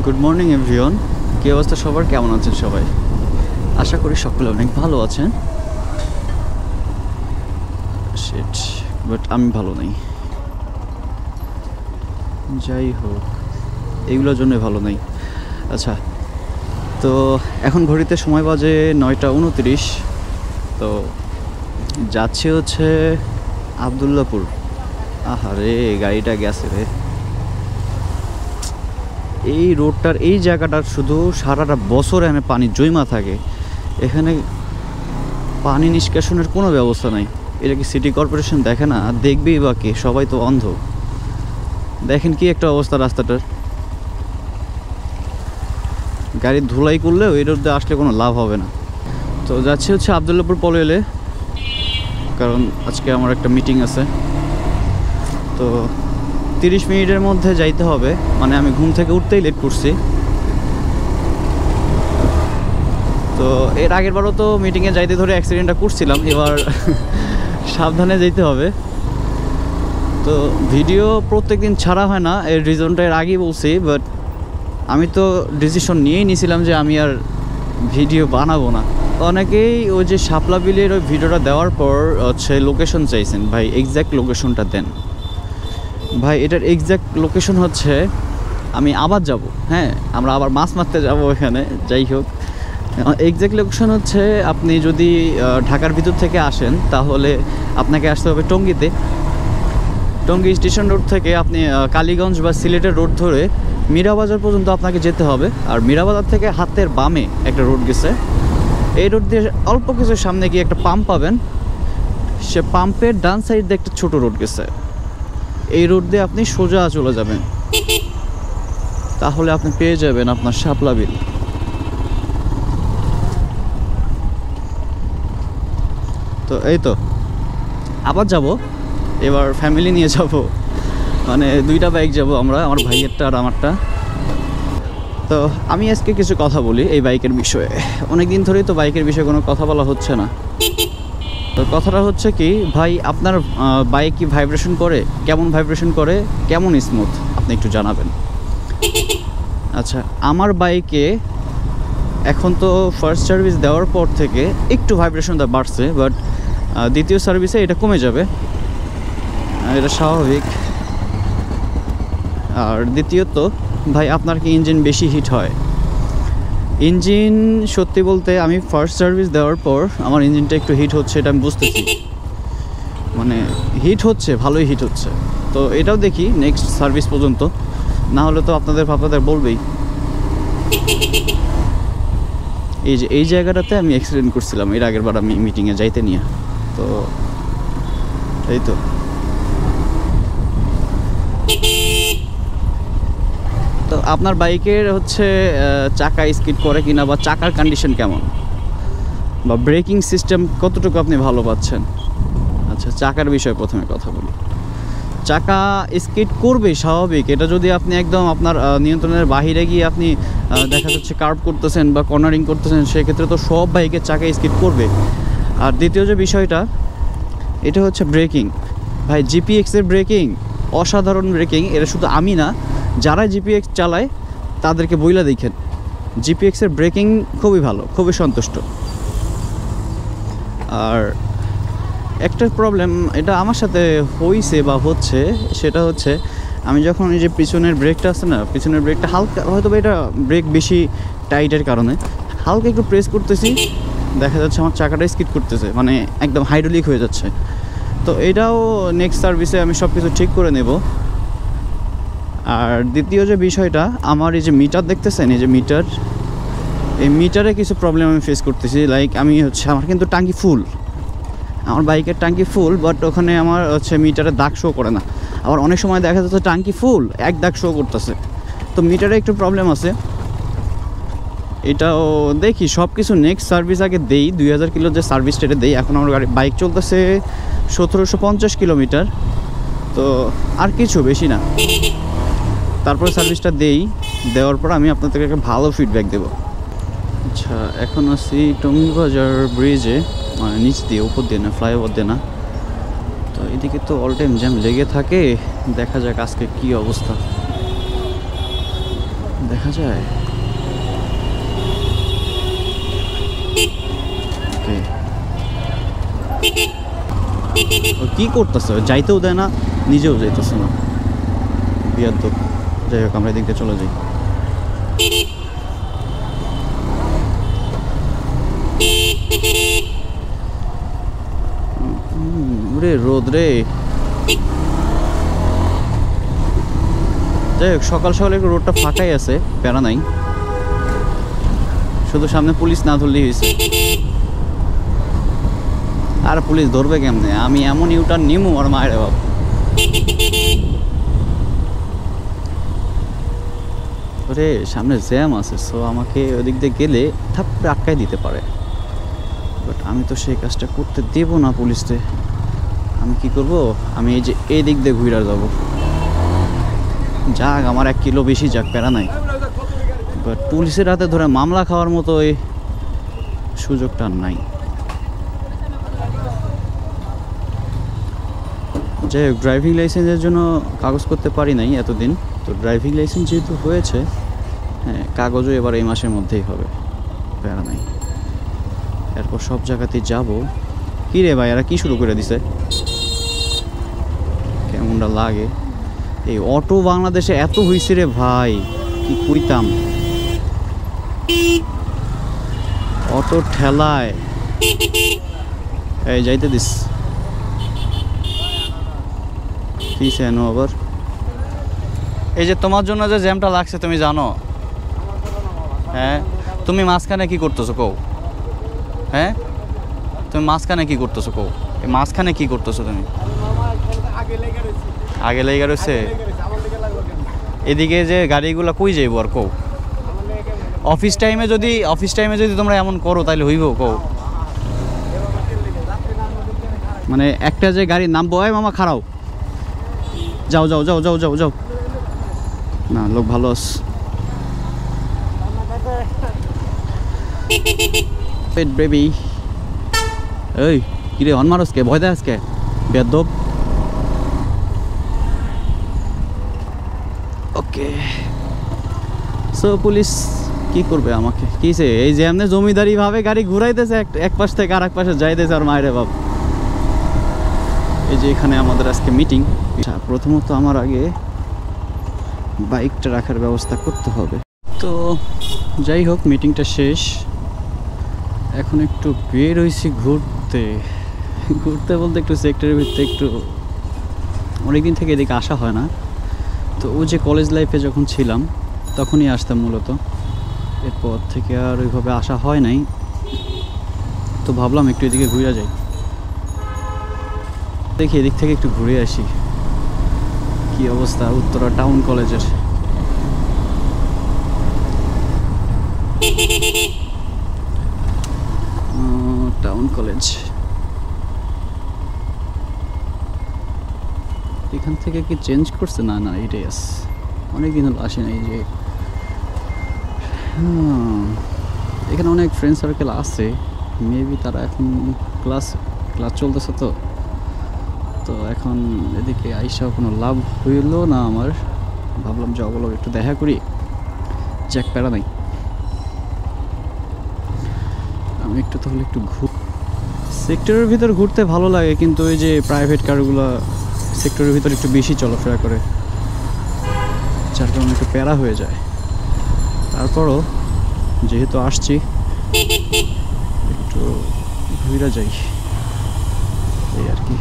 Good morning everyone. কী অবস্থা সবার, কেমন আছেন সবাই? আশা করি সকলে অনেক ভালো আছেন। শিট, বাট আমি ভালো নেই। যাই হোক, এগুলোর জন্যই ভালো নেই। আচ্ছা, তো এখন ঘড়িতে সময় বাজে 9টা 29। তো যাচ্ছি হচ্ছে আবদুল্লাপুর। আহারে, গাড়িটা গেছে রে। এই রোডটার এই জায়গাটার শুধু সারাটা বছর এখানে পানি জমা থাকে। এখানে পানি নিষ্কাশনের কোনো ব্যবস্থা নাই। এটা কি সিটি কর্পোরেশন দেখে না? দেখবেই বা কে? সবাই তো অন্ধ। দেখেন কি একটা অবস্থা রাস্তাটার। গাড়ি ধুলাই করলেও এই রোডে আসলে কোনো লাভ হবে না। তো যাচ্ছি হচ্ছে আবদুল্লাপুর পলয়েলে, কারণ আজকে আমার একটা মিটিং আছে। তো 30 মিনিটের মধ্যে যাইতে হবে, মানে আমি ঘুম থেকে উঠতেই লেট করছি। তো এর আগের বারও তো মিটিংয়ে যাইতে ধরে অ্যাক্সিডেন্টটা করছিলাম, এবার সাবধানে যেতে হবে। তো ভিডিও প্রত্যেকদিন ছাড়া হয় না, এর রিজনটা এর আগেই বলছি, বাট আমি তো ডিসিশন নিয়েই নিয়েছিলাম যে আমি আর ভিডিও বানাবো না। অনেকেই ওই যে শাপলা বিলের ওই ভিডিওটা দেওয়ার পর হচ্ছে লোকেশন চাইছেন, ভাই এক্স্যাক্ট লোকেশনটা দেন। ভাই এটার এক্স্যাক্ট লোকেশন হচ্ছে, আমি আবার যাব, হ্যাঁ আমরা আবার মাছ মারতে যাব ওখানে। যাই হোক, এক্স্যাক্ট লোকেশন হচ্ছে, আপনি যদি ঢাকার ভিতর থেকে আসেন তাহলে আপনাকে আসতে হবে টঙ্গীতে। টঙ্গী স্টেশন রোড থেকে আপনি কালীগঞ্জ বা সিলেটের রোড ধরে মীরাবাজার পর্যন্ত আপনাকে যেতে হবে। আর মীরাবাজার থেকে হাতের বামে একটা রোড গেছে, এই রোড দিয়ে অল্প কিছু সামনে গিয়ে একটা পাম্প পাবেন। সে পাম্পের ডান সাইড দিয়ে একটা ছোটো রোড গেছে, এই রোড দিয়ে আপনি সোজা চলে যাবেন, তাহলে আপনি পেয়ে যাবেন আপনার শাপলা বিল। তো এই তো আবার যাব, এবার ফ্যামিলি নিয়ে যাব, মানে দুইটা বাইক যাব আমরা, আমার ভাইয়েরটা আর আমারটা। তো আমি আজকে কিছু কথা বলি এই বাইকের বিষয়ে। অনেক দিন ধরেই তো বাইকের বিষয়ে কোনো কথা বলা হচ্ছে না। তো কথাটা হচ্ছে কি ভাই, আপনার বাইক কি ভাইব্রেশন করে? কেমন ভাইব্রেশন করে, কেমন স্মুথ, আপনি একটু জানাবেন। আচ্ছা, আমার বাইকে এখন তো ফার্স্ট সার্ভিস দেওয়ার পর থেকে একটু ভাইব্রেশনটা বাড়ছে, বাট দ্বিতীয় সার্ভিসে এটা কমে যাবে, এটা স্বাভাবিক। আর দ্বিতীয়ত ভাই, আপনার কি ইঞ্জিন বেশি হিট হয়? ইঞ্জিন সত্যি বলতে আমি ফার্স্ট সার্ভিস দেওয়ার পর আমার ইঞ্জিনটা একটু হিট হচ্ছে, এটা আমি বুঝতেছি। মানে হিট হচ্ছে, ভালোই হিট হচ্ছে। তো এটাও দেখি নেক্সট সার্ভিস পর্যন্ত, না হলে তো আপনাদের বলবেই। এই যে এই জায়গাটাতে আমি অ্যাক্সিডেন্ট করছিলাম এর আগের বার আমি মিটিংয়ে যাইতে নিয়ে। তো এই তো তো আপনার বাইকের হচ্ছে চাকা স্কিড করে কিনা, বা চাকার কন্ডিশন কেমন, বা ব্রেকিং সিস্টেম কতটুকু আপনি ভালো পাচ্ছেন? আচ্ছা, চাকার বিষয়ে প্রথমে কথা বলি। চাকা স্কিড করবে স্বাভাবিক, এটা যদি আপনি একদম আপনার নিয়ন্ত্রণের বাহিরে গিয়ে আপনি দেখা যাচ্ছে কার্ভ করতেছেন বা কর্নারিং করতেছেন, সেক্ষেত্রে তো সব বাইকের চাকা স্কিড করবে। আর দ্বিতীয় যে বিষয়টা, এটা হচ্ছে ব্রেকিং। ভাই জিপিএক্সের ব্রেকিং অসাধারণ ব্রেকিং। এটা শুধু আমি না, যারা জিপিএক্স চালায় তাদেরকে বইলা দেখেন, জিপিএক্সের ব্রেকিং খুবই ভালো, খুবই সন্তুষ্ট। আর একটা প্রবলেম এটা আমার সাথে হয়েছে বা হচ্ছে, সেটা হচ্ছে আমি যখন এই যে পিছনের ব্রেকটা আছে না, পিছনের ব্রেকটা হালকা, হয়তো এটা ব্রেক বেশি টাইটের কারণে হালকা একটু প্রেস করতেছি, দেখা যাচ্ছে আমার চাকাটা স্কিড করতেছে, মানে একদম হাইড্রোলিক হয়ে যাচ্ছে। তো এটাও নেক্সট সার্ভিসে আমি সব কিছু ঠিক করে নেব। আর দ্বিতীয় যে বিষয়টা, আমার এই যে মিটার দেখতেছেন, এই যে মিটার, এই মিটারে কিছু প্রবলেম আমি ফেস করতেছি। লাইক আমি হচ্ছে, আমার কিন্তু ট্যাঙ্কি ফুল, আমার বাইকের ট্যাঙ্কি ফুল, বাট ওখানে আমার হচ্ছে মিটারে দাগ শো করে না। আবার অনেক সময় দেখা যাচ্ছে ট্যাঙ্কি ফুল, এক দাগ শো করতেছে। তো মিটারে একটু প্রবলেম আছে, এটাও দেখি। সব কিছু নেক্সট সার্ভিস আগে দেই, 2000 কিলো যে সার্ভিসটা এটা দেই। এখন আমার বাইক চলতেছে 1750 কিলোমিটার, তো আর কিছু বেশি না। তারপরে সার্ভিসটা দেওয়ার পর আমি আপনাদেরকে একটা ভালো ফিডব্যাক দেবো। আচ্ছা, এখন আছি টঙ্গীবাজার ব্রিজে, মানে নিচ দিয়ে, উপর দিয়ে না, ফ্লাইওভার দিয়ে না। তো এদিকে তো অল টাইম জ্যাম লেগে থাকে, দেখা যাক আজকে কি অবস্থা। দেখা যায়। কি করতেছে? যাইতেও দেয় না, নিজেও যাইতেছে না, বিয়ার তো। যাই হোক, আমরা এদিকে চলে যাই। রোদ রে। যাই হোক, সকাল সকাল একটু রোডটা ফাঁকাই আছে, প্যারা নাই। শুধু সামনে পুলিশ না ধরলেই হয়েছে। আর পুলিশ ধরবে কেমনে? আমি এমন ইউটার্ন নিমু আর মায়ের বাপ। ওরে সামনে জ্যাম আছে, সো আমাকে ওদিক দিয়ে গেলে থাপ্পড়ে আটকাই দিতে পারে। বাট আমি তো সেই কাজটা করতে দেব না পুলিশকে। আমি কি করব? আমি এই যে এই দিক দিয়ে ঘুরে যাব। যাক, আমার 1 কিলো বেশি যাক, প্যারা নাই। বাট পুলিশের হাতে ধরে মামলা খাওয়ার মতো এই সুযোগটা নাই। যাই হোক, ড্রাইভিং লাইসেন্সের জন্য কাগজ করতে পারি নাই এতদিন। তো ড্রাইভিং লাইসেন্স যেহেতু হয়েছে, হ্যাঁ, কাগজও এবার এই মাসের মধ্যেই হবে, প্যারা নাই। এরপর সব জায়গাতেই যাব। কী রে ভাই, এরা কী শুরু করে দিছে? কেমনটা লাগে? এই অটো বাংলাদেশে এত হইছে রে ভাই, কি কইতাম। অটো ঠেলায় এই যাইতে দিস। কি সেনো আবার? এই যে তোমার জন্য যে জ্যামটা লাগছে তুমি জানো? হ্যাঁ, তুমি মাঝখানে কি করতেছো কও? হ্যাঁ, তুমি মাঝখানে কি করতেছো কও? এই মাঝখানে কি করতেছো তুমি? আগে লেগে রয়েছে। এদিকে যে গাড়িগুলো কই যাইব আর কও? অফিস টাইমে যদি তোমরা এমন করো তাহলে হইব কও? মানে একটা যে গাড়ি নামবো, হয় মামা খারাও, যাও যাও যাও যাও যাও যাও। না, লোক ভালো আস। বেবি এই কিরে হন মারসকে? ভয় দেয় আজকে বেদব। ওকে, সো পুলিশ কি করবে আমাকে? কিসে এই যে এমনি জমিদারি ভাবে গাড়ি ঘুরাইতেছে, এক পাশ থেকে আর এক পাশে যাইতেছে আর মায়েরে বাপ। এই যে এখানে আমাদের আজকে মিটিং। প্রথমত আমার আগে বাইকটা রাখার ব্যবস্থা করতে হবে। তো যাই হোক, মিটিংটা শেষ। এখন একটু বের হয়েছি ঘুরতে বলতে একটু সেক্টরের ভিতরে, একটু অনেকদিন থেকে এদিকে আসা হয় না। তো ও যে কলেজ লাইফে যখন ছিলাম তখনই আসতাম মূলত, এরপর থেকে আর ওইভাবে আসা হয় নাই। তো ভাবলাম একটু এদিকে ঘুরে যাই, দেখি এদিক থেকে একটু ঘুরে আসি কি অবস্থা উত্তরা টাউন কলেজের। টাউন কলেজ এখান থেকে কি চেঞ্জ করছে? না না, এটাই আছে। অনেকদিন হলো আসি না। এই যে এখানে অনেক ফ্রেন্ড সার্কেল আছে, মেবি তারা এখন ক্লাস চলতেছে। তো এখন এদিকে আইসা কোনো লাভ হইল না আমার। ভাবলাম যে ওগুলো একটু দেখা করি, জ্যাক প্যারা নাই। আমি একটু তাহলে একটু সেক্টরের ভিতর ঘুরতে ভালো লাগে, কিন্তু ওই যে প্রাইভেট কারগুলো সেক্টরের ভিতর একটু বেশি চলাফেরা করে, যার কারণে একটু প্যারা হয়ে যায়। তারপরও যেহেতু আসছি একটু ঘুরে যাই, এই আর কি।